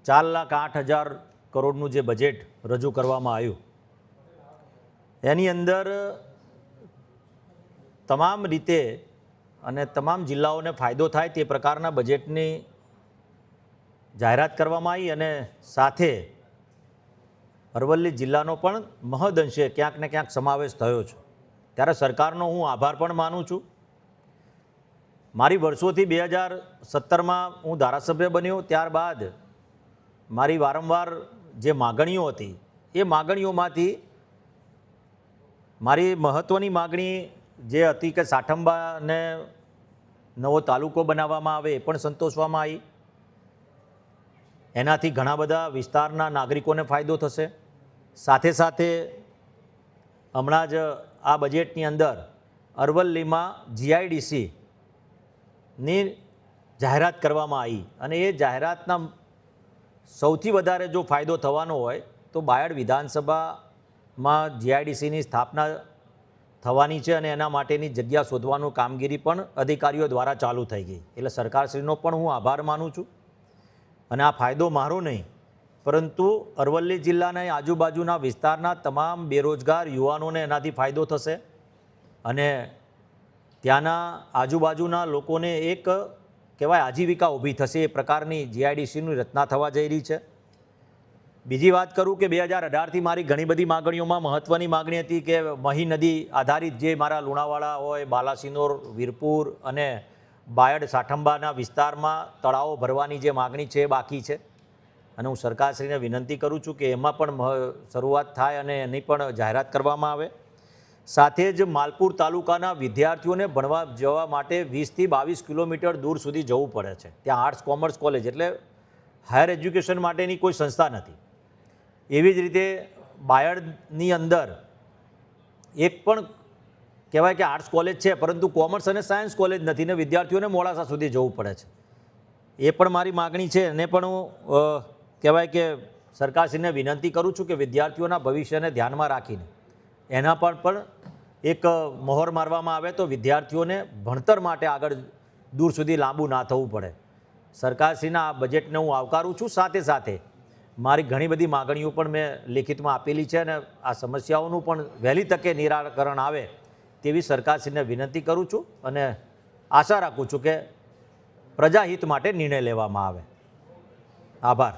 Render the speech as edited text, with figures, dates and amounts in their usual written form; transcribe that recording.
4,08,000 કરોડનું જે બજેટ રજૂ કરવામાં આવ્યું એની અંદર તમામ રીતે અને તમામ જિલ્લાઓને ફાયદો થાય તે પ્રકારના બજેટની જાહેરાત કરવામાં આવી અને સાથે અરવલ્લી જિલ્લાનો પણ મહદઅંશે ક્યાંક ને ક્યાંક સમાવેશ થયો છે। ત્યારે સરકારનો હું આભાર પણ માનું છું। મારી વર્ષોથી 2017માં હું ધારાસભ્ય બન્યો ત્યારબાદ મારી વારંવાર જે માગણીઓ હતી એ માગણીઓમાંથી મારી મહત્ત્વની માગણી જે હતી કે સાઠંબાને નવો તાલુકો બનાવવામાં આવે એ પણ સંતોષવામાં આવી। એનાથી ઘણા બધા વિસ્તારના નાગરિકોને ફાયદો થશે। સાથે સાથે હમણાં જ આ બજેટની અંદર અરવલ્લીમાં GIDCની જાહેરાત કરવામાં આવી અને એ જાહેરાતના સૌથી વધારે જો ફાયદો થવાનો હોય તો બાયડ વિધાનસભામાં GIDCની સ્થાપના થવાની છે અને એના માટેની જગ્યા શોધવાનું કામગીરી પણ અધિકારીઓ દ્વારા ચાલુ થઈ ગઈ। એટલે સરકારશ્રીનો પણ હું આભાર માનું છું। અને આ ફાયદો મારો નહીં પરંતુ અરવલ્લી જિલ્લાના આજુબાજુના વિસ્તારના તમામ બેરોજગાર યુવાનોને એનાથી ફાયદો થશે અને ત્યાંના આજુબાજુના લોકોને એક કહેવાય આજીવિકા ઊભી થશે એ પ્રકારની GIDCની રચના થવા જઈ રહી છે। બીજી વાત કરું કે 2018થી મારી ઘણી બધી માગણીઓમાં મહત્ત્વની માગણી હતી કે મહી નદી આધારિત જે મારા લુણાવાડા હોય, બાલાસિનોર, વીરપુર અને બાયડ સાઠંબાના વિસ્તારમાં તળાવો ભરવાની જે માગણી છે એ બાકી છે અને હું સરકારશ્રીને વિનંતી કરું છું કે એમાં પણ શરૂઆત થાય અને એની પણ જાહેરાત કરવામાં આવે। સાથે જ માલપુર તાલુકાના વિદ્યાર્થીઓને ભણવા જવા માટે 20થી 22 કિલોમીટર દૂર સુધી જવું પડે છે। ત્યાં આર્ટ્સ કોમર્સ કોલેજ એટલે હાયર એજ્યુકેશન માટેની કોઈ સંસ્થા નથી। એવી જ રીતે બાયડની અંદર એક પણ કહેવાય કે આર્ટ્સ કોલેજ છે પરંતુ કોમર્સ અને સાયન્સ કોલેજ નથી ને વિદ્યાર્થીઓને મોડાસા સુધી જવું પડે છે। એ પણ મારી માગણી છે અને પણ હું કહેવાય કે સરકારશ્રીને વિનંતી કરું છું કે વિદ્યાર્થીઓના ભવિષ્યને ધ્યાનમાં રાખીને એના પર પણ એક મહોર મારવામાં આવે તો વિદ્યાર્થીઓને ભણતર માટે આગળ દૂર સુધી લાંબુ ના થવું પડે। સરકારશ્રીના આ બજેટને હું આવકારું છું। સાથે સાથે મારી ઘણી બધી માગણીઓ પણ મેં લેખિતમાં આપેલી છે અને આ સમસ્યાઓનું પણ વહેલી તકે નિરાકરણ આવે તેવી સરકારશ્રીને વિનંતી કરું છું અને આશા રાખું છું કે પ્રજાહિત માટે નિર્ણય લેવામાં આવે। આભાર।